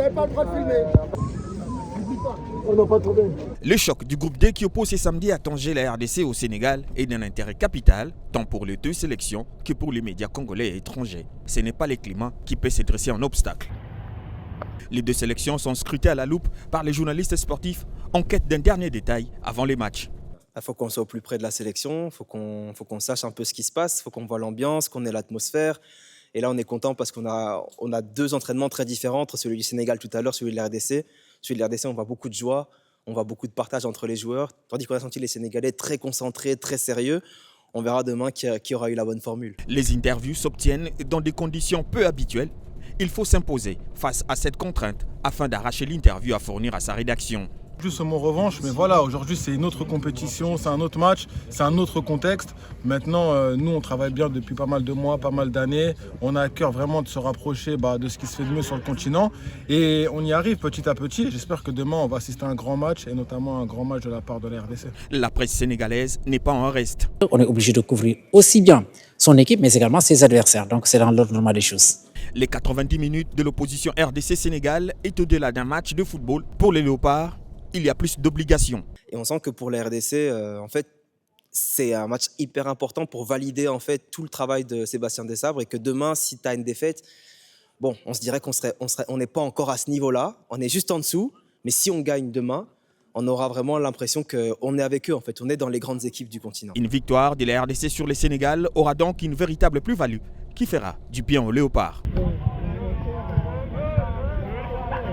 n'avez pas le droit de filmer. On n'a pas trouvé. Le choc du groupe D qui oppose ce samedi à Tanger la RDC au Sénégal est d'un intérêt capital, tant pour les deux sélections que pour les médias congolais et étrangers. Ce n'est pas le climat qui peut se dresser en obstacle. Les deux sélections sont scrutées à la loupe par les journalistes sportifs en quête d'un dernier détail avant les matchs. Il faut qu'on soit au plus près de la sélection, il faut qu'on sache un peu ce qui se passe, il faut qu'on voit l'ambiance, qu'on ait l'atmosphère. Et là, on est content parce qu'on a deux entraînements très différents, entre celui du Sénégal tout à l'heure, celui de la RDC. Celui de la RDC, on voit beaucoup de joie, on voit beaucoup de partage entre les joueurs, tandis qu'on a senti les Sénégalais très concentrés, très sérieux. On verra demain qui aura eu la bonne formule. Les interviews s'obtiennent dans des conditions peu habituelles. Il faut s'imposer face à cette contrainte afin d'arracher l'interview à fournir à sa rédaction. Plus au mot revanche, mais voilà, aujourd'hui c'est une autre compétition, c'est un autre match, c'est un autre contexte. Maintenant, nous on travaille bien depuis pas mal de mois, pas mal d'années. On a à cœur vraiment de se rapprocher de ce qui se fait de mieux sur le continent. Et on y arrive petit à petit. J'espère que demain on va assister à un grand match, et notamment un grand match de la part de la RDC. La presse sénégalaise n'est pas en reste. On est obligé de couvrir aussi bien son équipe, mais également ses adversaires. Donc c'est dans l'ordre normal des choses. Les 90 minutes de l'opposition RDC-Sénégal est au-delà d'un match de football. Pour les Léopards, il y a plus d'obligations. Et on sent que pour la RDC, en fait, c'est un match hyper important pour valider en fait tout le travail de Sébastien Desabre et que demain, si tu as une défaite, bon, on se dirait on n'est pas encore à ce niveau-là, on est juste en dessous, mais si on gagne demain, on aura vraiment l'impression qu'on est avec eux, en fait, on est dans les grandes équipes du continent. Une victoire de la RDC sur le Sénégal aura donc une véritable plus-value qui fera du bien aux Léopards.